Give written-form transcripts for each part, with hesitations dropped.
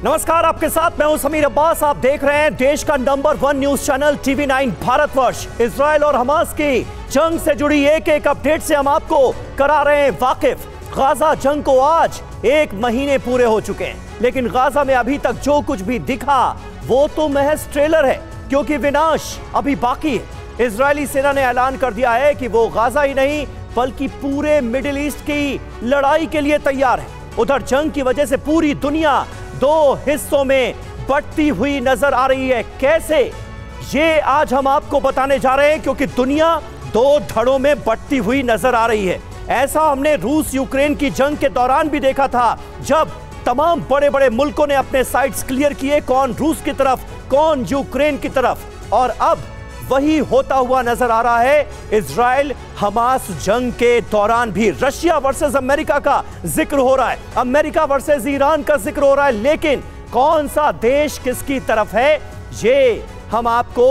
नमस्कार, आपके साथ मैं हूं समीर अब्बास। आप देख रहे हैं देश का number 1 news channel TV9 Bharatvarsh. Israel और हमास की जंग से जुड़ी एक एक अपडेट से हम आपको करा रहे हैं वाकिफ। गाजा जंग को आज 1 महीने पूरे हो चुके हैं, लेकिन गाजा में अभी तक जो कुछ भी दिखा वो तो महज ट्रेलर है, क्योंकि विनाश अभी बाकी है। इजरायली सेना ने ऐलान कर दिया है कि वो गाजा ही नहीं बल्कि पूरे मिडिल ईस्ट की लड़ाई के लिए तैयार है। उधर जंग की वजह से पूरी दुनिया 2 हिस्सों में बंटती हुई नजर आ रही है। कैसे, ये आज हम आपको बताने जा रहे हैं, क्योंकि दुनिया 2 धड़ों में बंटती हुई नजर आ रही है। ऐसा हमने रूस यूक्रेन की जंग के दौरान भी देखा था, जब तमाम बड़े बड़े मुल्कों ने अपने साइड्स क्लियर किए, कौन रूस की तरफ कौन यूक्रेन की तरफ। और अब वही होता हुआ नजर आ रहा है इजराइल हमास जंग के दौरान भी। रशिया वर्सेस अमेरिका का जिक्र हो रहा है, अमेरिका वर्सेस ईरान का जिक्र हो रहा है, लेकिन कौन सा देश किसकी तरफ है ये हम आपको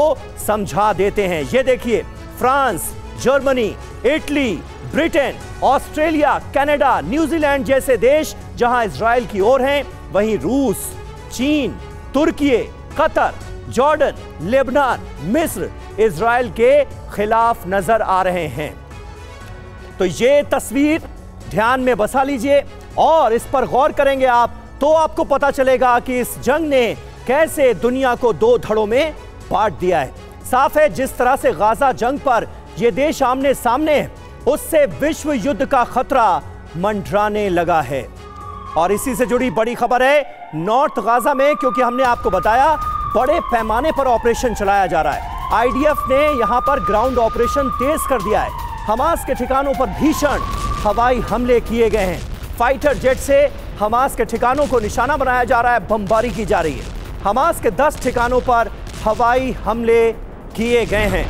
समझा देते हैं। ये देखिए, France, Germany, Italy, Britain, Australia, Canada, New Zealand जैसे देश जहां इजराइल की ओर हैं, वहीं रूस, चीन, तुर्की, कतर, जॉर्डन, लेबनान, मिस्र इजराइल के खिलाफ नजर आ रहे हैं। तो ये तस्वीर ध्यान में बसा लीजिए और इस पर गौर करेंगे आप, तो आपको पता चलेगा कि इस जंग ने कैसे दुनिया को 2 धड़ों में बांट दिया है। साफ है, जिस तरह से गाजा जंग पर ये देश आमने सामने है, उससे विश्व युद्ध का खतरा मंडराने लगा है। और इसी से जुड़ी बड़ी खबर है नॉर्थ गाजा में, क्योंकि हमने आपको बताया बड़े पैमाने पर ऑपरेशन चलाया जा रहा है। आईडीएफ ने यहां पर ग्राउंड ऑपरेशन तेज कर दिया है। हमास के ठिकानों पर भीषण हवाई हमले किए गए हैं। फाइटर जेट से हमास के ठिकानों को निशाना बनाया जा रहा है, बमबारी की जा रही है। हमास के 10 ठिकानों पर हवाई हमले किए गए हैं।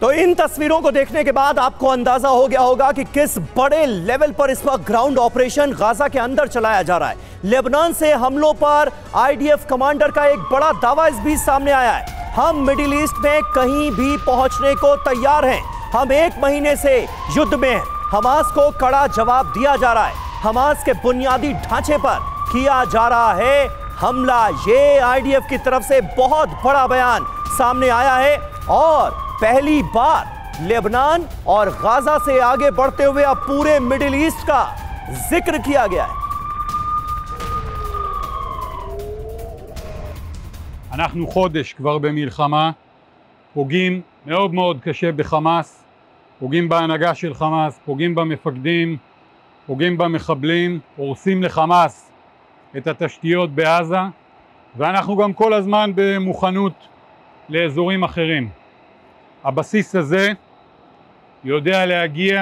तो इन तस्वीरों को देखने के बाद आपको अंदाजा हो गया होगा कि किस बड़े लेवल पर इस वक्त ग्राउंड ऑपरेशन गाजा के अंदर चलाया जा रहा है। लेबनान से हमलों पर आईडीएफ कमांडर का एक बड़ा दावा इस बीच सामने आया है। हम मिडिल ईस्ट में कहीं भी पहुंचने को तैयार हैं। हम 1 महीने से युद्ध में हैं। हमास को कड़ा जवाब दिया जा रहा है। हमास के बुनियादी ढांचे पर किया जा रहा है हमला। ये आईडीएफ की तरफ से बहुत बड़ा बयान सामने आया है और पहली बार लेबनान और गाजा से आगे बढ़ते हुए अब पूरे मिडिल ईस्ट का जिक्र किया गया है। אנחנו חודש כבר במלחמה, פוגעים מאוד מאוד קשה בחמאס, פוגעים בהנהגה של חמאס, פוגעים במפקדים, פוגעים במחבלים, הורסים לחמאס את התשתיות בעזה, ואנחנו גם כל הזמן במוכנות לאזורים אחרים. הבסיס הזה יודע להגיע।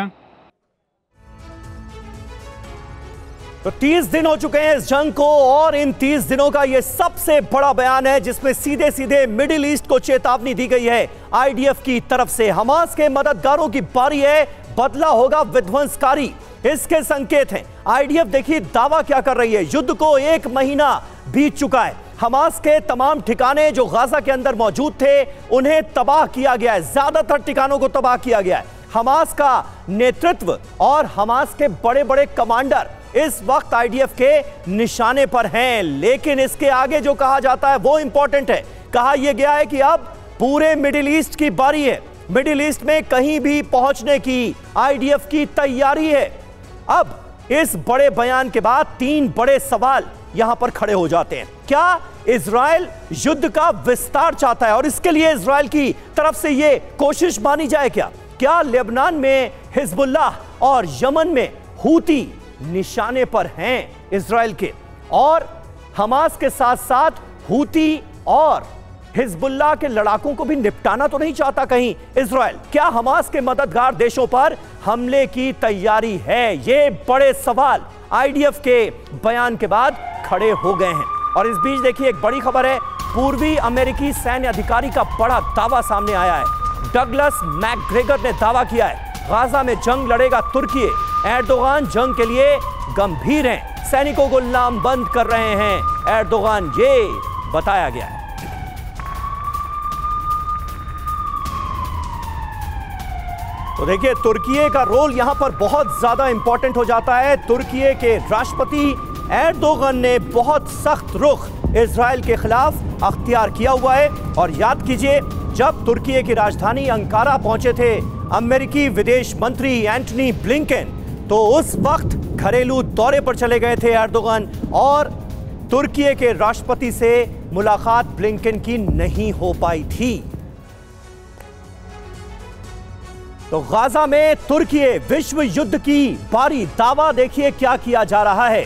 तो 30 दिन हो चुके हैं इस जंग को, और इन 30 दिनों का यह सबसे बड़ा बयान है जिसमें सीधे सीधे मिडिल ईस्ट को चेतावनी दी गई है आईडीएफ की तरफ से। हमास के मददगारों की बारी है, बदला होगा विध्वंसकारी, इसके संकेत हैं। आईडीएफ देखिए दावा क्या कर रही है। युद्ध को 1 महीना बीत चुका है। हमास के तमाम ठिकाने जो गाजा के अंदर मौजूद थे उन्हें तबाह किया गया है, ज्यादातर ठिकानों को तबाह किया गया है। हमास का नेतृत्व और हमास के बड़े बड़े कमांडर इस वक्त आईडीएफ के निशाने पर हैं, लेकिन इसके आगे जो कहा जाता है वो इंपॉर्टेंट है। कहा यह गया है कि अब पूरे मिडिल ईस्ट की बारी है। मिडिल ईस्ट में कहीं भी पहुंचने की आईडीएफ की तैयारी है। अब इस बड़े बयान के बाद 3 बड़े सवाल यहां पर खड़े हो जाते हैं। क्या इजराइल युद्ध का विस्तार चाहता है और इसके लिए इजराइल की तरफ से यह कोशिश मानी जाए? क्या लेबनान में हिजबुल्लाह और यमन में हूती निशाने पर हैं इजराइल के, और हमास के साथ साथ हूती और हिजबुल्लाह के लड़ाकों को भी निपटाना तो नहीं चाहता कहीं इजराइल? क्या हमास के मददगार देशों पर हमले की तैयारी है? ये बड़े सवाल आईडीएफ के बयान के बाद खड़े हो गए हैं। और इस बीच देखिए एक बड़ी खबर है, पूर्वी अमेरिकी सैन्य अधिकारी का बड़ा दावा सामने आया है। डगलस मैकग्रेगर ने दावा किया है गाजा में जंग लड़ेगा तुर्की। एर्दोगान जंग के लिए गंभीर हैं, सैनिकों को लामबंद कर रहे हैं एर्दोगान, ये बताया गया है। तो देखिए तुर्की का रोल यहां पर बहुत ज्यादा इंपॉर्टेंट हो जाता है। तुर्की के राष्ट्रपति एर्दोगान ने बहुत सख्त रुख इजराइल के खिलाफ अख्तियार किया हुआ है। और याद कीजिए जब तुर्की की राजधानी अंकारा पहुंचे थे अमेरिकी विदेश मंत्री एंटनी ब्लिंकन, तो उस वक्त घरेलू दौरे पर चले गए थे एर्दोगान और तुर्की के राष्ट्रपति से मुलाकात ब्लिंकन की नहीं हो पाई थी। तो गाजा में तुर्की विश्व युद्ध की बारी, दावा देखिए क्या किया जा रहा है।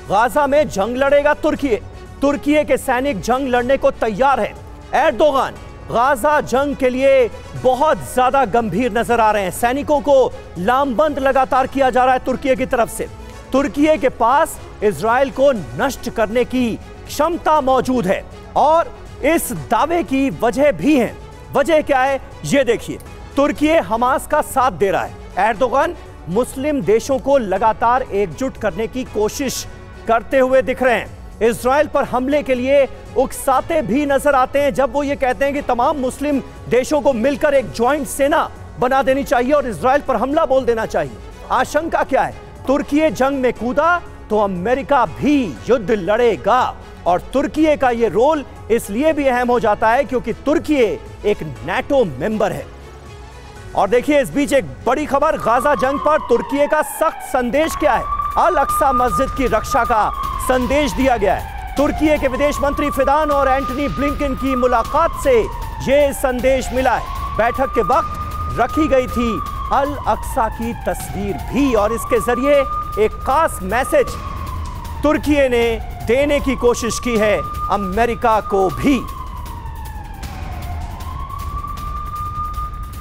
गाजा में जंग लड़ेगा तुर्की, तुर्की के सैनिक जंग लड़ने को तैयार है। एर्दोगान गाजा जंग के लिए बहुत ज्यादा गंभीर नजर आ रहे हैं, सैनिकों को लामबंद लगातार किया जा रहा है तुर्की की तरफ से। तुर्की के पास इजराइल को नष्ट करने की क्षमता मौजूद है और इस दावे की वजह भी है। वजह क्या है ये देखिए, तुर्की हमास का साथ दे रहा है। एर्दोगान मुस्लिम देशों को लगातार एकजुट करने की कोशिश करते हुए दिख रहे हैं। इजराइल पर हमले के लिए उकसाते भी नजर आते हैं जब वो ये कहते हैं कि तमाम मुस्लिम देशों को मिलकर एक ज्वाइंट सेना बना देनी चाहिए और इजराइल पर हमला बोल देना चाहिए। आशंका क्या है, तुर्की जंग में कूदा तो अमेरिका भी युद्ध लड़ेगा। और तुर्की का ये रोल इसलिए भी अहम हो जाता है क्योंकि तुर्की एक नाटो मेंबर है। और देखिए इस बीच एक बड़ी खबर, गाजा जंग पर तुर्की का सख्त संदेश क्या है? अल अक्सा मस्जिद की रक्षा का संदेश दिया गया है। तुर्की के विदेश मंत्री फिदान और एंटनी ब्लिंकन की मुलाकात से यह संदेश मिला है। बैठक के वक्त रखी गई थी अल अक्सा की तस्वीर भी और इसके जरिए एक खास मैसेज तुर्की ने देने की कोशिश की है अमेरिका को भी।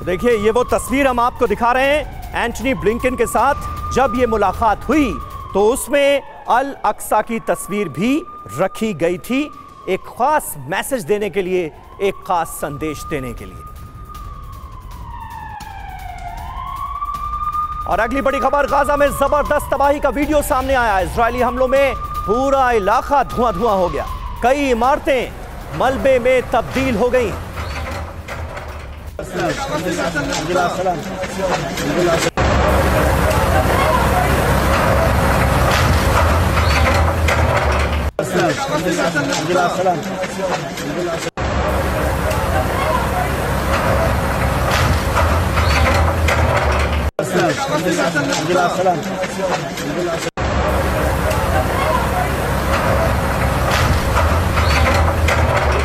देखिए ये वो तस्वीर हम आपको दिखा रहे हैं एंटनी ब्लिंकन के साथ जब ये मुलाकात हुई तो उसमें अल अक्सा की तस्वीर भी रखी गई थी, एक खास मैसेज देने के लिए, एक खास संदेश देने के लिए। और अगली बड़ी खबर, गाजा में जबरदस्त तबाही का वीडियो सामने आया। इजरायली हमलों में पूरा इलाका धुआं धुआं हो गया, कई इमारतें मलबे में तब्दील हो गई।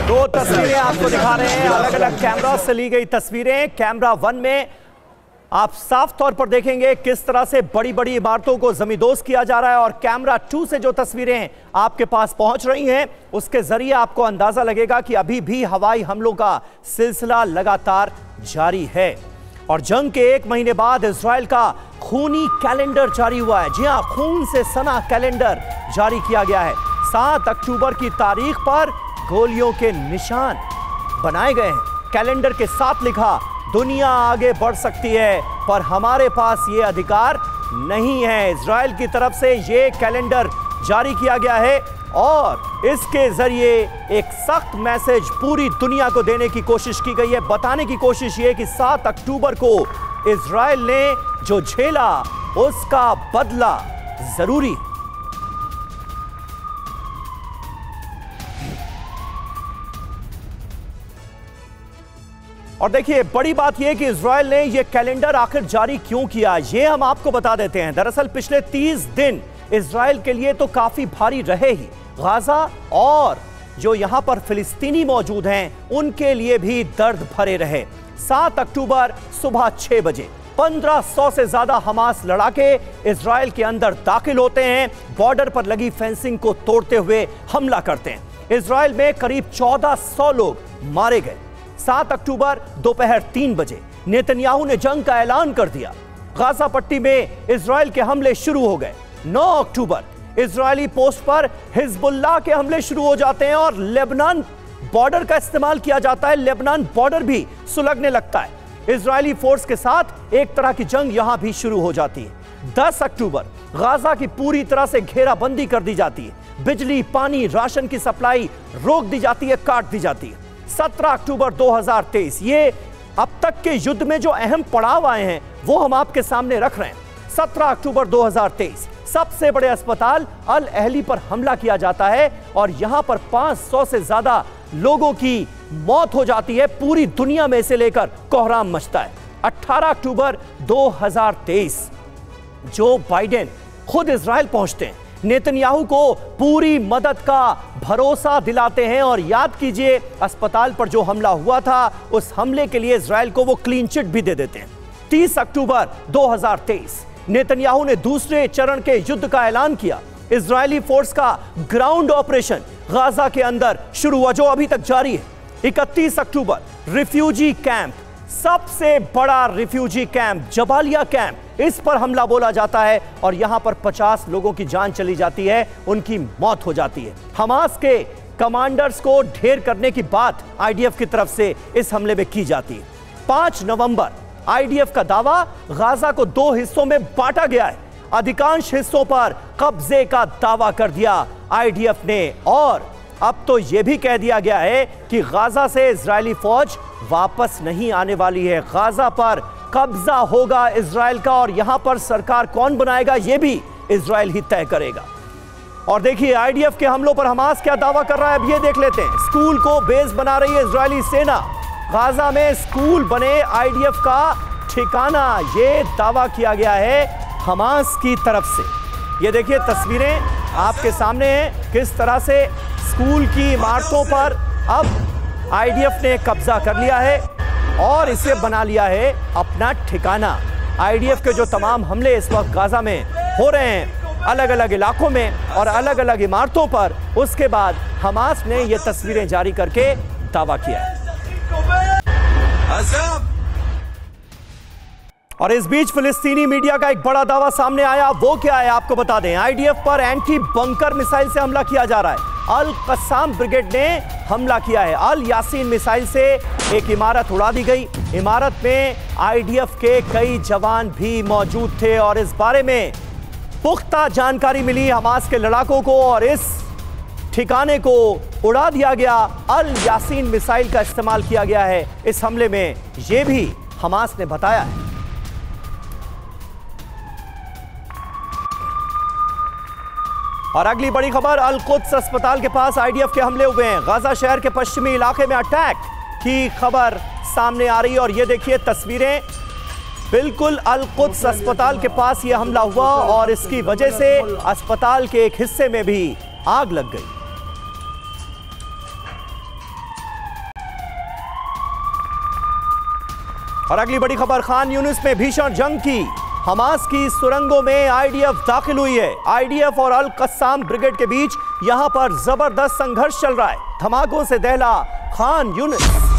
दो तस्वीरें आपको दिखा रहे हैं, अलग अलग कैमरा से ली गई तस्वीरें। कैमरा 1 में आप साफ तौर पर देखेंगे किस तरह से बड़ी बड़ी इमारतों को जमींदोज किया जा रहा है और कैमरा 2 से जो तस्वीरें आपके पास पहुंच रही हैं उसके जरिए आपको अंदाजा लगेगा कि अभी भी हवाई हमलों का सिलसिला लगातार जारी है। और जंग के 1 महीने बाद इजराइल का खूनी कैलेंडर जारी हुआ है। जी हां, खून से सना कैलेंडर जारी किया गया है। 7 अक्टूबर की तारीख पर गोलियों के निशान बनाए गए हैं। कैलेंडर के साथ लिखा, दुनिया आगे बढ़ सकती है पर हमारे पास ये अधिकार नहीं है। इजराइल की तरफ से ये कैलेंडर जारी किया गया है और इसके जरिए एक सख्त मैसेज पूरी दुनिया को देने की कोशिश की गई है। बताने की कोशिश ये कि 7 अक्टूबर को इजराइल ने जो झेला उसका बदला जरूरी है। और देखिए बड़ी बात यह कि इजराइल ने यह कैलेंडर आखिर जारी क्यों किया, यह हम आपको बता देते हैं। दरअसल पिछले 30 दिन इजराइल के लिए तो काफी भारी रहे ही। गाजा और जो यहां पर फिलिस्तीनी मौजूद हैं उनके लिए भी दर्द भरे रहे। 7 अक्टूबर सुबह 6 बजे 1500 से ज्यादा हमास लड़ाके इजराइल के अंदर दाखिल होते हैं, बॉर्डर पर लगी फेंसिंग को तोड़ते हुए हमला करते हैं। इजराइल में करीब 1400 लोग मारे गए। 7 अक्टूबर दोपहर 3 बजे नेतन्याहू ने जंग का ऐलान कर दिया। गाजा पट्टी में इजराइल के हमले शुरू हो गए। 9 अक्टूबर इजरायली पोस्ट पर हिजबुल्लाह के हमले शुरू हो जाते हैं और लेबनान बॉर्डर का इस्तेमाल किया जाता है। लेबनान बॉर्डर भी सुलगने लगता है। इजरायली फोर्स के साथ एक तरह की जंग यहां भी शुरू हो जाती है। 10 अक्टूबर गाजा की पूरी तरह से घेराबंदी कर दी जाती है। बिजली, पानी, राशन की सप्लाई रोक दी जाती है, काट दी जाती है। 17 अक्टूबर 2023, ये अब तक के युद्ध में जो अहम पड़ाव आए हैं वो हम आपके सामने रख रहे हैं। 17 अक्टूबर 2023 सबसे बड़े अस्पताल अल अहली पर हमला किया जाता है और यहां पर 500 से ज्यादा लोगों की मौत हो जाती है। पूरी दुनिया में इसे लेकर कोहराम मचता है। 18 अक्टूबर 2023 जो बाइडेन खुद इजराइल पहुंचते हैं, नेतन्याहू को पूरी मदद का भरोसा दिलाते हैं और याद कीजिए अस्पताल पर जो हमला हुआ था उस हमले के लिए इजराइल को वो क्लीन चिट भी दे देते हैं। 30 अक्टूबर 2023 नेतन्याहू ने दूसरे चरण के युद्ध का ऐलान किया। इजरायली फोर्स का ग्राउंड ऑपरेशन गाजा के अंदर शुरू हुआ जो अभी तक जारी है। 31 अक्टूबर रिफ्यूजी कैंप, सबसे बड़ा रिफ्यूजी कैंप जबालिया कैंप, इस पर हमला बोला जाता है और यहां पर 50 लोगों की जान चली जाती है, उनकी मौत हो जाती है। हमास के कमांडर्स को ढेर करने की बात आईडीएफ की तरफ से इस हमले में की जाती है। 5 नवंबर आईडीएफ का दावा, गाजा को 2 हिस्सों में बांटा गया है। अधिकांश हिस्सों पर कब्जे का दावा कर दिया आईडीएफ ने और अब तो यह भी कह दिया गया है कि गाजा से इजरायली फौज वापस नहीं आने वाली है। गाजा पर कब्जा होगा इजराइल का और यहां पर सरकार कौन बनाएगा यह भी इजराइल ही तय करेगा। और देखिए आईडीएफ के हमलों पर हमास क्या दावा कर रहा है, अब यह देख लेते हैं। स्कूल को बेस बना रही है इजरायली सेना। गाजा में स्कूल बने आईडीएफ का ठिकाना, यह दावा किया गया है हमास की तरफ से। ये देखिए तस्वीरें आपके सामने हैं, किस तरह से स्कूल की इमारतों पर अब आईडीएफ ने कब्जा कर लिया है और इसे बना लिया है अपना ठिकाना। आईडीएफ के जो तमाम हमले इस वक्त गाजा में हो रहे हैं अलग अलग इलाकों में और अलग अलग इमारतों पर, उसके बाद हमास ने ये तस्वीरें जारी करके दावा किया है। और इस बीच फिलिस्तीनी मीडिया का एक बड़ा दावा सामने आया, वो क्या है आपको बता दें। आईडीएफ पर एंटी बंकर मिसाइल से हमला किया जा रहा है। अल कस्साम ब्रिगेड ने हमला किया है। अल यासीन मिसाइल से एक इमारत उड़ा दी गई। इमारत में आईडीएफ के कई जवान भी मौजूद थे और इस बारे में पुख्ता जानकारी मिली हमास के लड़ाकों को और इस ठिकाने को उड़ा दिया गया। अल यासीन मिसाइल का इस्तेमाल किया गया है इस हमले में, यह भी हमास ने बताया है। और अगली बड़ी खबर, अल कुद्स अस्पताल के पास आईडीएफ के हमले हुए हैं। गाजा शहर के पश्चिमी इलाके में अटैक की खबर सामने आ रही है और ये देखिए तस्वीरें, बिल्कुल अल कुद्स अस्पताल के पास ये हमला हुआ और इसकी वजह से अस्पताल के एक हिस्से में भी आग लग गई। और अगली बड़ी खबर, खान यूनिस में भीषण जंग की हमास की सुरंगों में आईडीएफ दाखिल हुई है। आईडीएफ और अल कस्साम ब्रिगेड के बीच यहां पर जबरदस्त संघर्ष चल रहा है। धमाकों से दहला खान यूनिस।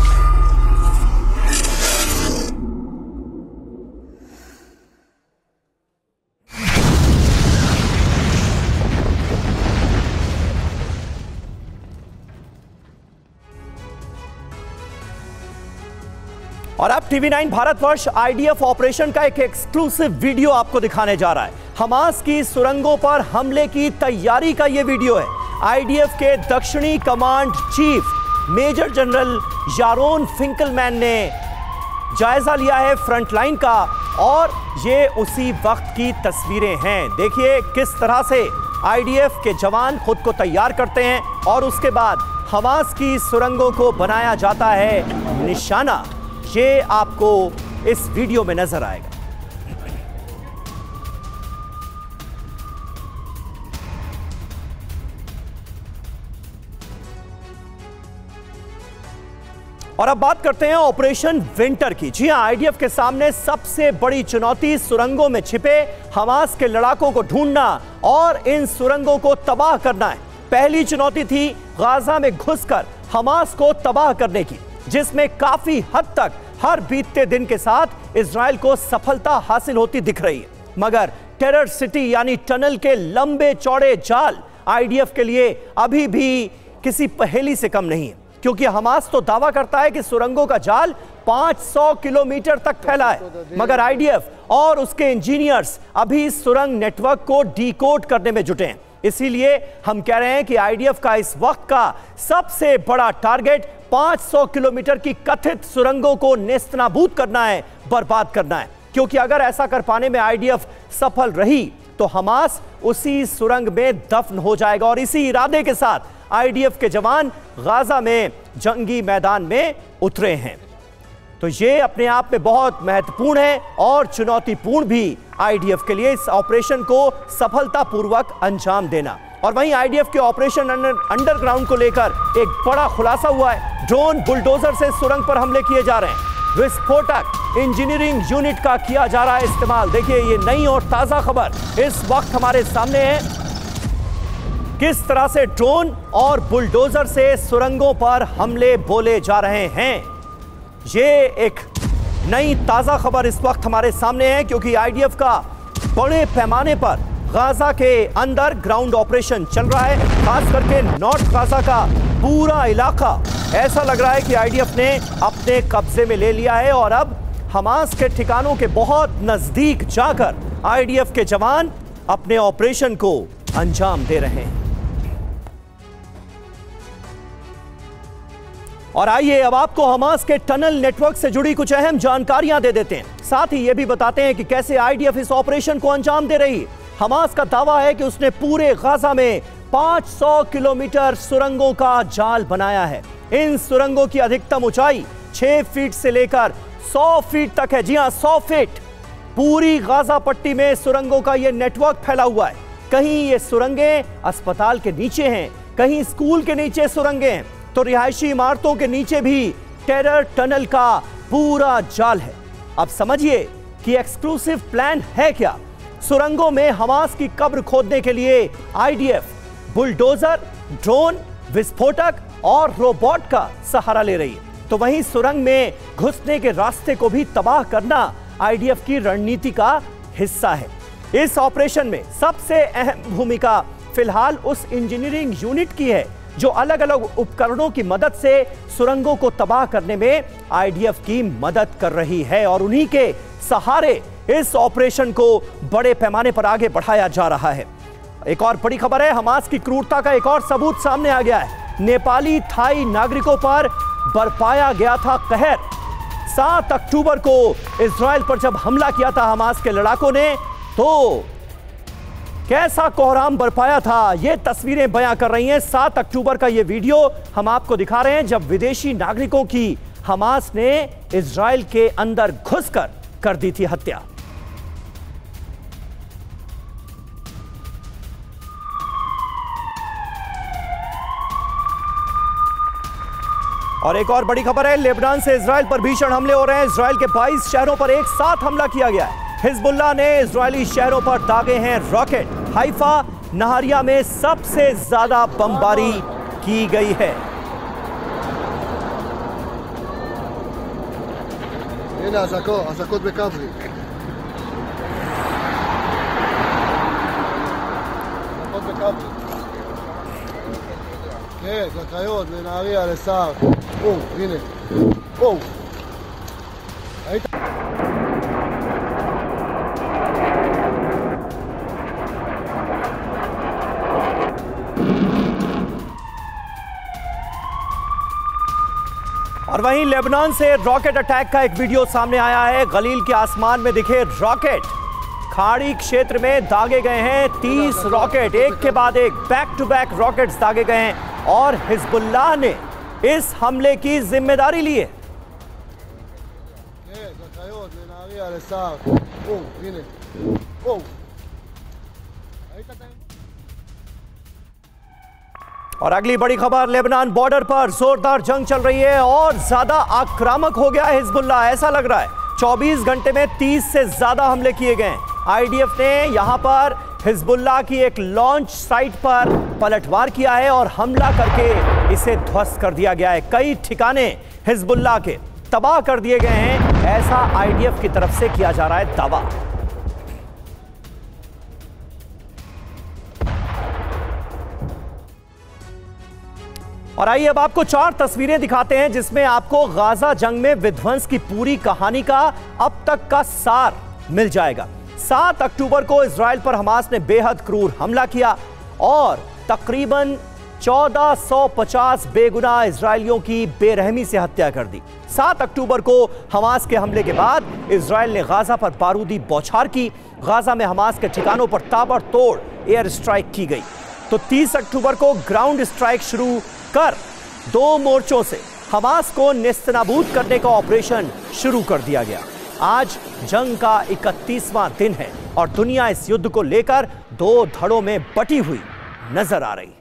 और अब टीवी9 भारतवर्ष आईडीएफ ऑपरेशन का एक एक्सक्लूसिव वीडियो आपको दिखाने जा रहा है। हमास की सुरंगों पर हमले की तैयारी का यह वीडियो है। आईडीएफ के दक्षिणी कमांड चीफ मेजर जनरल यारोन फिंकलमैन ने जायजा लिया है फ्रंट लाइन का और ये उसी वक्त की तस्वीरें हैं। देखिए किस तरह से आईडीएफ के जवान खुद को तैयार करते हैं और उसके बाद हमास की सुरंगों को बनाया जाता है निशाना। ये आपको इस वीडियो में नजर आएगा। और अब बात करते हैं ऑपरेशन विंटर की। जी हां, आईडीएफ के सामने सबसे बड़ी चुनौती सुरंगों में छिपे हमास के लड़ाकों को ढूंढना और इन सुरंगों को तबाह करना है। पहली चुनौती थी गाजा में घुसकर हमास को तबाह करने की, जिसमें काफी हद तक हर बीतते दिन के साथ इजराइल को सफलता हासिल होती दिख रही है। मगर टेरर सिटी यानी टनल के लंबे चौड़े जाल आईडीएफ के लिए अभी भी किसी पहेली से कम नहीं है, क्योंकि हमास तो दावा करता है कि सुरंगों का जाल 500 किलोमीटर तक फैला है, मगर आईडीएफ और उसके इंजीनियर्स अभी सुरंग नेटवर्क को डीकोड करने में जुटे हैं। इसीलिए हम कह रहे हैं कि आईडीएफ का इस वक्त का सबसे बड़ा टारगेट 500 किलोमीटर की कथित सुरंगों को नेस्तनाबूद करना है, बर्बाद करना है, क्योंकि अगर ऐसा कर पाने में आईडीएफ सफल रही तो हमास उसी सुरंग में दफन हो जाएगा। और इसी इरादे के साथ आईडीएफ के जवान गाजा में जंगी मैदान में उतरे हैं। तो ये अपने आप में बहुत महत्वपूर्ण है और चुनौतीपूर्ण भी आईडीएफ के लिए, इस ऑपरेशन को सफलतापूर्वक अंजाम देना। और वहीं आईडीएफ के ऑपरेशन अंडरग्राउंड को लेकर एक बड़ा खुलासा हुआ है। ड्रोन बुलडोजर से सुरंग पर हमले किए जा रहे हैं, विस्फोटक इंजीनियरिंग यूनिट का किया जा रहा है इस्तेमाल। देखिए ये नई और ताजा खबर इस वक्त हमारे सामने है, किस तरह से ड्रोन और बुलडोजर से सुरंगों पर हमले बोले जा रहे हैं। ये एक नई ताजा खबर इस वक्त हमारे सामने है, क्योंकि आईडीएफ का बड़े पैमाने पर गाजा के अंदर ग्राउंड ऑपरेशन चल रहा है। खास करके नॉर्थ गाजा का पूरा इलाका ऐसा लग रहा है कि आईडीएफ ने अपने कब्जे में ले लिया है और अब हमास के ठिकानों के बहुत नजदीक जाकर आईडीएफ के जवान अपने ऑपरेशन को अंजाम दे रहे हैं। और आइए अब आपको हमास के टनल नेटवर्क से जुड़ी कुछ अहम जानकारियां दे देते हैं, साथ ही यह भी बताते हैं कि कैसे आईडीएफ इस ऑपरेशन को अंजाम दे रही है। हमास का दावा है कि उसने पूरे गाजा में 500 किलोमीटर सुरंगों का जाल बनाया है। इन सुरंगों की अधिकतम ऊंचाई 6 फीट से लेकर 100 फीट तक है। जी हां, 100 फीट। पूरी गाजा पट्टी में सुरंगों का यह नेटवर्क फैला हुआ है। कहीं ये सुरंगें अस्पताल के नीचे हैं, कहीं स्कूल के नीचे सुरंगें हैं, तो रिहायशी इमारतों के नीचे भी टेरर टनल का पूरा जाल है। अब समझिए कि एक्सक्लूसिव प्लान है क्या। सुरंगों में हमास की कब्र खोदने के लिए आईडीएफ बुलडोजर, ड्रोन, विस्फोटक और रोबोट का सहारा ले रही है। तो वहीं सुरंग में घुसने के रास्ते को भी तबाह करना आईडीएफ की रणनीति का हिस्सा है। इस ऑपरेशन में सबसे अहम भूमिका फिलहाल उस इंजीनियरिंग यूनिट की है जो अलग अलग उपकरणों की मदद से सुरंगों को तबाह करने में आईडीएफ की मदद कर रही है, और उन्हीं के सहारे इस ऑपरेशन को बड़े पैमाने पर आगे बढ़ाया जा रहा है। एक और बड़ी खबर है, हमास की क्रूरता का एक और सबूत सामने आ गया है। नेपाली थाई नागरिकों पर बरपाया गया था कहर। 7 अक्टूबर को इजराइल पर जब हमला किया था हमास के लड़ाकों ने, तो कैसा कोहराम बरपाया था, ये तस्वीरें बयां कर रही हैं। 7 अक्टूबर का ये वीडियो हम आपको दिखा रहे हैं जब विदेशी नागरिकों की हमास ने इजराइल के अंदर घुसकर कर दी थी हत्या। और एक और बड़ी खबर है, लेबनान से इजराइल पर भीषण हमले हो रहे हैं। इजराइल के 22 शहरों पर एक साथ हमला किया गया है। हिजबुल्लाह ने इजरायली शहरों पर दागे हैं रॉकेट। हाइफा, नहारिया में सबसे ज्यादा बमबारी की गई है। אזעקות בכברי. אזעקות בכברי. כן, לקריות, לנהריה, לסער. הנה. ראית? और वहीं लेबनान से रॉकेट अटैक का एक वीडियो सामने आया है। गलील के आसमान में दिखे रॉकेट। खाड़ी क्षेत्र में दागे गए हैं 30 रॉकेट, एक के बाद एक बैक टू बैक रॉकेट्स दागे गए हैं और हिजबुल्लाह ने इस हमले की जिम्मेदारी ली है। और अगली बड़ी खबर, लेबनान बॉर्डर पर जोरदार जंग चल रही है और ज्यादा आक्रामक हो गया है हिजबुल्लाह। ऐसा लग रहा है 24 घंटे में 30 से ज्यादा हमले किए गए। आईडीएफ ने यहां पर हिजबुल्लाह की एक लॉन्च साइट पर पलटवार किया है और हमला करके इसे ध्वस्त कर दिया गया है। कई ठिकाने हिजबुल्लाह के तबाह कर दिए गए हैं, ऐसा आईडीएफ की तरफ से किया जा रहा है दावा। और आइए अब आपको 4 तस्वीरें दिखाते हैं जिसमें आपको गाजा जंग में विध्वंस की पूरी कहानी का अब तक का सार मिल जाएगा। 7 अक्टूबर को इजराइल पर हमास ने बेहद क्रूर हमला किया और तकरीबन 1450 बेगुनाह इजरायलियों की बेरहमी से हत्या कर दी। 7 अक्टूबर को हमास के हमले के बाद इजराइल ने गाजा पर बारूदी बौछार की। गाजा में हमास के ठिकानों पर ताबड़तोड़ एयर स्ट्राइक की गई। तो 30 अक्टूबर को ग्राउंड स्ट्राइक शुरू कर 2 मोर्चों से हमास को नेस्तनाबूद करने का ऑपरेशन शुरू कर दिया गया। आज जंग का 31वां दिन है और दुनिया इस युद्ध को लेकर 2 धड़ों में बटी हुई नजर आ रही।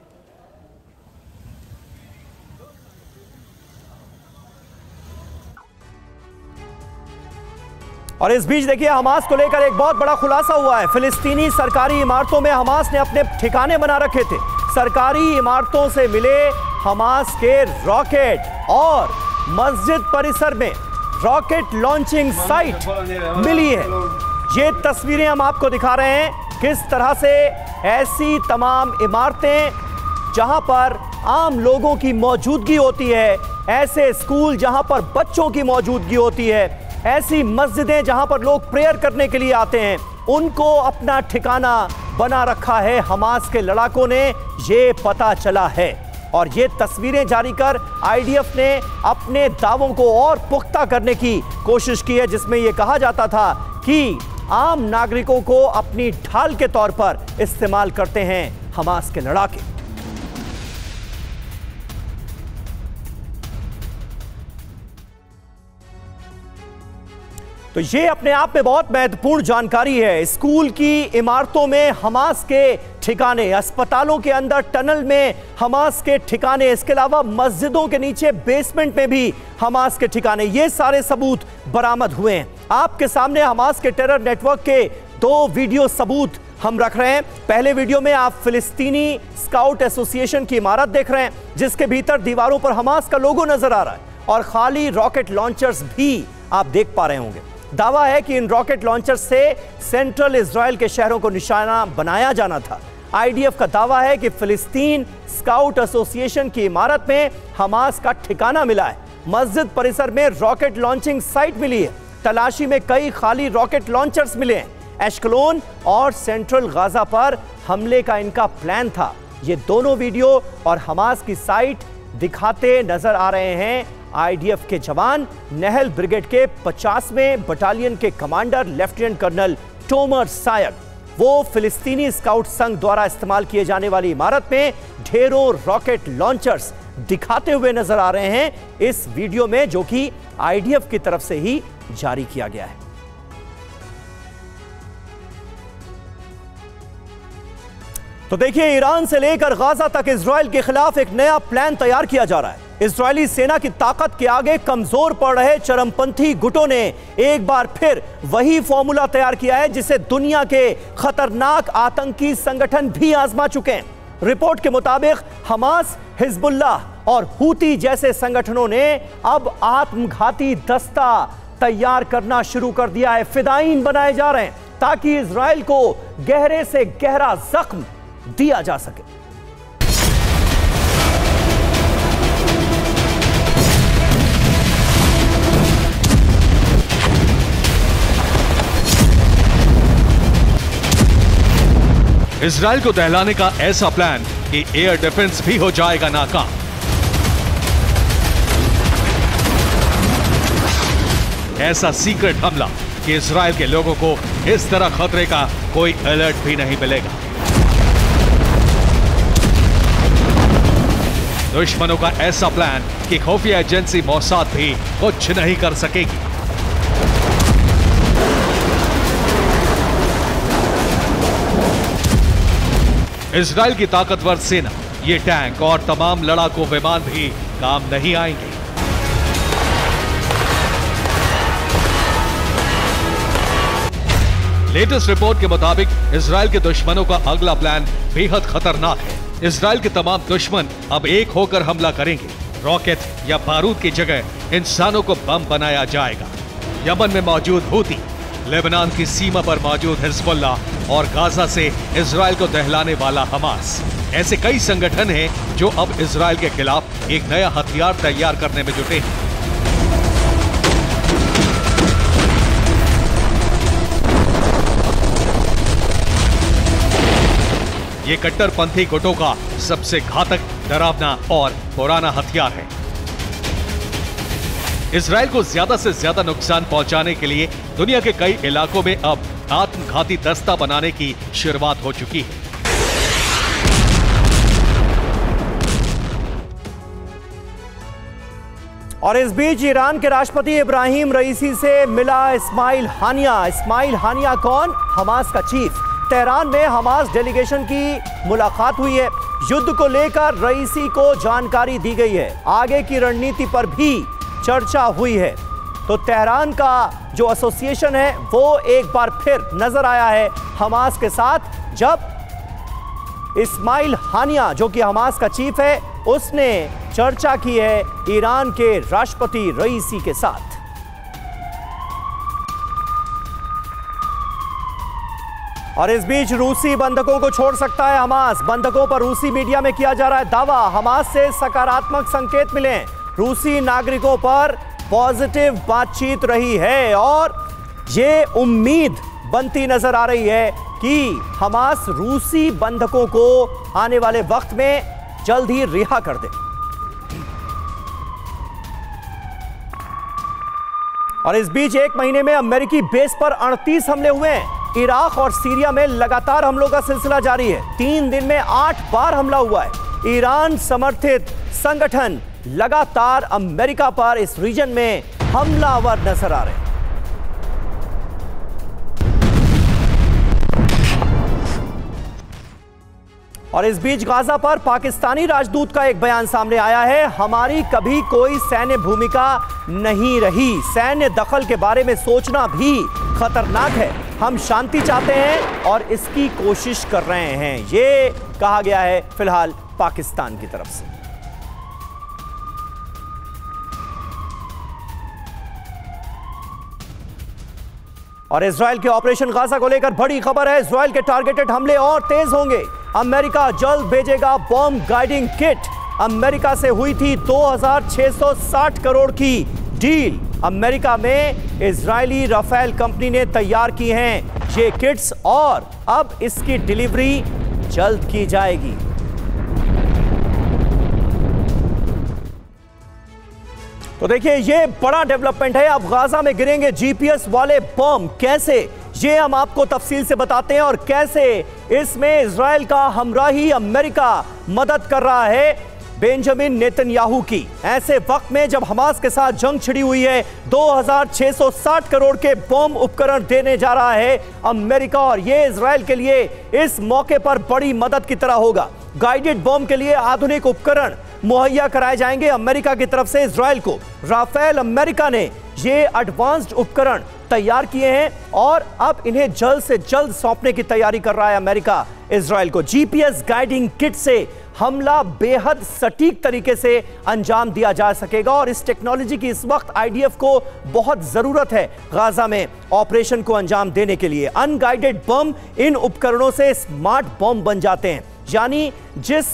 और इस बीच देखिए हमास को लेकर एक बहुत बड़ा खुलासा हुआ है। फिलिस्तीनी सरकारी इमारतों में हमास ने अपने ठिकाने बना रखे थे। सरकारी इमारतों से मिले हमास के रॉकेट और मस्जिद परिसर में रॉकेट लॉन्चिंग साइट मिली है। ये तस्वीरें हम आपको दिखा रहे हैं किस तरह से ऐसी तमाम इमारतें जहां पर आम लोगों की मौजूदगी होती है, ऐसे स्कूल जहां पर बच्चों की मौजूदगी होती है, ऐसी मस्जिदें जहां पर लोग प्रेयर करने के लिए आते हैं, उनको अपना ठिकाना बना रखा है हमास के लड़ाकों ने, ये पता चला है। और ये तस्वीरें जारी कर आईडीएफ ने अपने दावों को और पुख्ता करने की कोशिश की है, जिसमें यह कहा जाता था कि आम नागरिकों को अपनी ढाल के तौर पर इस्तेमाल करते हैं हमास के लड़ाके। तो ये अपने आप में बहुत महत्वपूर्ण जानकारी है। स्कूल की इमारतों में हमास के ठिकाने, अस्पतालों के अंदर टनल में हमास के ठिकाने, इसके अलावा मस्जिदों के नीचे बेसमेंट में भी हमास के ठिकाने, ये सारे सबूत बरामद हुए हैं। आपके सामने हमास के टेरर नेटवर्क के 2 वीडियो सबूत हम रख रहे हैं। पहले वीडियो में आप फिलिस्तीनी स्काउट एसोसिएशन की इमारत देख रहे हैं जिसके भीतर दीवारों पर हमास का लोगो नजर आ रहा है और खाली रॉकेट लॉन्चर्स भी आप देख पा रहे होंगे। दावा है कि इन रॉकेट लॉन्चर से सेंट्रल इजराइल के शहरों को निशाना बनाया जाना था। आईडीएफ का दावा है कि फिलिस्तीन स्काउट एसोसिएशन की इमारत में हमास का ठिकाना मिला है। मस्जिद परिसर में रॉकेट लॉन्चिंग साइट मिली है। तलाशी में कई खाली रॉकेट लॉन्चर्स मिले हैं। एश्कलोन और सेंट्रल गाजा पर हमले का इनका प्लान था। ये दोनों वीडियो और हमास की साइट दिखाते नजर आ रहे हैं आईडीएफ के जवान। नहल ब्रिगेड के 50वें बटालियन के कमांडर लेफ्टिनेंट कर्नल टोमर सायग, वो फिलिस्तीनी स्काउट संघ द्वारा इस्तेमाल किए जाने वाली इमारत में ढेरों रॉकेट लॉन्चर्स दिखाते हुए नजर आ रहे हैं इस वीडियो में, जो कि आईडीएफ की तरफ से ही जारी किया गया है। तो देखिए, ईरान से लेकर गाजा तक इजराइल के खिलाफ एक नया प्लान तैयार किया जा रहा है। इजरायली सेना की ताकत के आगे कमजोर पड़ रहे चरमपंथी गुटों ने एक बार फिर वही फॉर्मूला तैयार किया है जिसे दुनिया के खतरनाक आतंकी संगठन भी आजमा चुके हैं। रिपोर्ट के मुताबिक हमास, हिजबुल्लाह और हूती जैसे संगठनों ने अब आत्मघाती दस्ता तैयार करना शुरू कर दिया है। फिदायीन बनाए जा रहे हैं ताकि इजराइल को गहरे से गहरा जख्म दिया जा सके। इजराइल को दहलाने का ऐसा प्लान कि एयर डिफेंस भी हो जाएगा नाकाम। ऐसा सीक्रेट हमला कि इजराइल के लोगों को इस तरह खतरे का कोई अलर्ट भी नहीं मिलेगा। दुश्मनों का ऐसा प्लान कि खुफिया एजेंसी मोसाद भी कुछ नहीं कर सकेगी। इजराइल की ताकतवर सेना, ये टैंक और तमाम लड़ाकू विमान भी काम नहीं आएंगे। लेटेस्ट रिपोर्ट के मुताबिक इजराइल के दुश्मनों का अगला प्लान बेहद खतरनाक है। इजराइल के तमाम दुश्मन अब एक होकर हमला करेंगे। रॉकेट या बारूद की जगह इंसानों को बम बनाया जाएगा। यमन में मौजूद हूती, लेबनान की सीमा पर मौजूद हिजबुल्लाह और गाजा से इजराइल को दहलाने वाला हमास, ऐसे कई संगठन हैं जो अब इजराइल के खिलाफ एक नया हथियार तैयार करने में जुटे हैं। ये कट्टरपंथी गुटों का सबसे घातक, डरावना और पुराना हथियार है। इजराइल को ज्यादा से ज्यादा नुकसान पहुंचाने के लिए दुनिया के कई इलाकों में अब आत्मघाती दस्ता बनाने की शुरुआत हो चुकी है। और इस बीच ईरान के राष्ट्रपति इब्राहिम रईसी से मिला इस्माइल हानिया। इस्माइल हानिया कौन? हमास का चीफ। तेहरान में हमास डेलीगेशन की मुलाकात हुई है। युद्ध को लेकर रईसी को जानकारी दी गई है। आगे की रणनीति पर भी चर्चा हुई है। तो तेहरान का जो एसोसिएशन है वो एक बार फिर नजर आया है हमास के साथ, जब इस्माइल हानिया जो कि हमास का चीफ है उसने चर्चा की है ईरान के राष्ट्रपति रईसी के साथ। और इस बीच रूसी बंधकों को छोड़ सकता है हमास। बंधकों पर रूसी मीडिया में किया जा रहा है दावा। हमास से सकारात्मक संकेत मिले। रूसी नागरिकों पर पॉजिटिव बातचीत रही है और ये उम्मीद बनती नजर आ रही है कि हमास रूसी बंधकों को आने वाले वक्त में जल्द ही रिहा कर दे। और इस बीच एक महीने में अमेरिकी बेस पर 38 हमले हुए हैं। इराक और सीरिया में लगातार हमलों का सिलसिला जारी है। 3 दिन में 8 बार हमला हुआ है। ईरान समर्थित संगठन लगातार अमेरिका पर इस रीजन में हमलावर नजर आ रहे हैं। और इस बीच गाजा पर पाकिस्तानी राजदूत का एक बयान सामने आया है। हमारी कभी कोई सैन्य भूमिका नहीं रही। सैन्य दखल के बारे में सोचना भी खतरनाक है। हम शांति चाहते हैं और इसकी कोशिश कर रहे हैं, ये कहा गया है फिलहाल पाकिस्तान की तरफ से। और इजराइल के ऑपरेशन गाजा को लेकर बड़ी खबर है। इजराइल के टारगेटेड हमले और तेज होंगे। अमेरिका जल्द भेजेगा बॉम्ब गाइडिंग किट। अमेरिका से हुई थी 2660 करोड़ की डील। अमेरिका में इजरायली राफेल कंपनी ने तैयार की हैं ये किट्स और अब इसकी डिलीवरी जल्द की जाएगी। तो देखिए ये बड़ा डेवलपमेंट है। अब गाजा में गिरेंगे जीपीएस वाले बम। कैसे, ये हम आपको तफसील से बताते हैं और कैसे इसमें इजराइल का हमराही अमेरिका मदद कर रहा है बेंजामिन नेतन्याहू की। ऐसे वक्त में जब हमास के साथ जंग छिड़ी हुई है, 2660 करोड़ के बम उपकरण देने जा रहा है अमेरिका और ये इजराइल के लिए इस मौके पर बड़ी मदद की तरह होगा। गाइडेड बम के लिए आधुनिक उपकरण मुहैया कराए जाएंगे अमेरिका की तरफ से इजराइल को। राफेल अमेरिका ने ये एडवांस्ड उपकरण तैयार किए हैं और अब इन्हें जल्द से जल्द सौंपने की तैयारी कर रहा है अमेरिका इजराइल को। जीपीएस गाइडिंग किट से हमला बेहद सटीक तरीके से अंजाम दिया जा सकेगा और इस टेक्नोलॉजी की इस वक्त आईडीएफ को बहुत जरूरत है गाजा में ऑपरेशन को अंजाम देने के लिए। अनगाइडेड बम इन उपकरणों से स्मार्ट बम बन जाते हैं, यानी जिस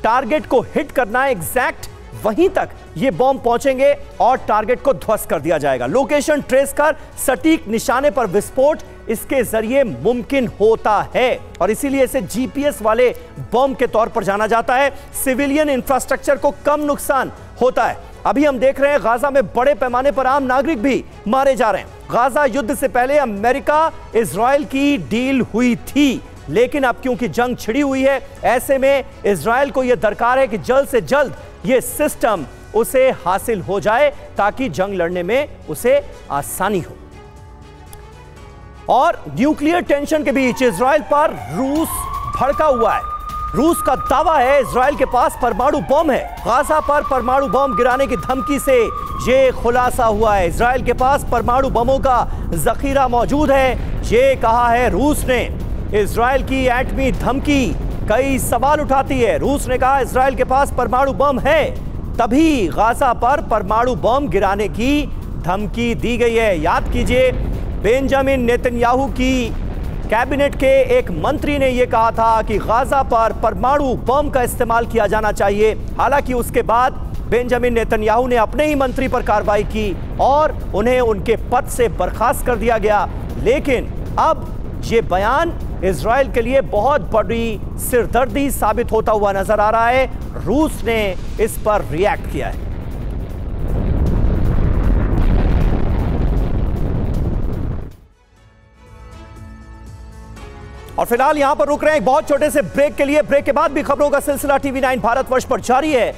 टारगेट को हिट करना है एग्जैक्ट वहीं तक ये बॉम्ब पहुंचेंगे और टारगेट को ध्वस्त कर दिया जाएगा। लोकेशन ट्रेस कर सटीक निशाने पर विस्फोट इसके जरिए मुमकिन होता है और इसीलिए इसे जीपीएस वाले बॉम्ब के तौर पर जाना जाता है। सिविलियन इंफ्रास्ट्रक्चर को कम नुकसान होता है। अभी हम देख रहे हैं गाजा में बड़े पैमाने पर आम नागरिक भी मारे जा रहे हैं। गाजा युद्ध से पहले अमेरिका इजराइल की डील हुई थी, लेकिन अब क्योंकि जंग छिड़ी हुई है, ऐसे में इजराइल को यह दरकार है कि जल्द से जल्द यह सिस्टम उसे हासिल हो जाए ताकि जंग लड़ने में उसे आसानी हो। और न्यूक्लियर टेंशन के बीच इजराइल पर रूस भड़का हुआ है। रूस का दावा है इजराइल के पास परमाणु बम है। गाजा पर परमाणु बम गिराने की धमकी से यह खुलासा हुआ है। इजराइल के पास परमाणु बमों का जखीरा मौजूद है, यह कहा है रूस ने। इजराइल की एटमी धमकी कई सवाल उठाती है। रूस ने कहा इजराइल के पास परमाणु बम है, तभी गाजा पर परमाणु बम गिराने की धमकी दी गई है। याद कीजिए, बेंजामिन नेतन्याहू की कैबिनेट के एक मंत्री ने यह कहा था कि गाजा पर परमाणु बम का इस्तेमाल किया जाना चाहिए। हालांकि उसके बाद बेंजामिन नेतन्याहू ने अपने ही मंत्री पर कार्रवाई की और उन्हें उनके पद से बर्खास्त कर दिया गया। लेकिन अब ये बयान इजराइल के लिए बहुत बड़ी सिरदर्दी साबित होता हुआ नजर आ रहा है। रूस ने इस पर रिएक्ट किया है। और फिलहाल यहां पर रुक रहे हैं एक बहुत छोटे से ब्रेक के लिए। ब्रेक के बाद भी खबरों का सिलसिला टीवी 9 भारतवर्ष पर जारी है।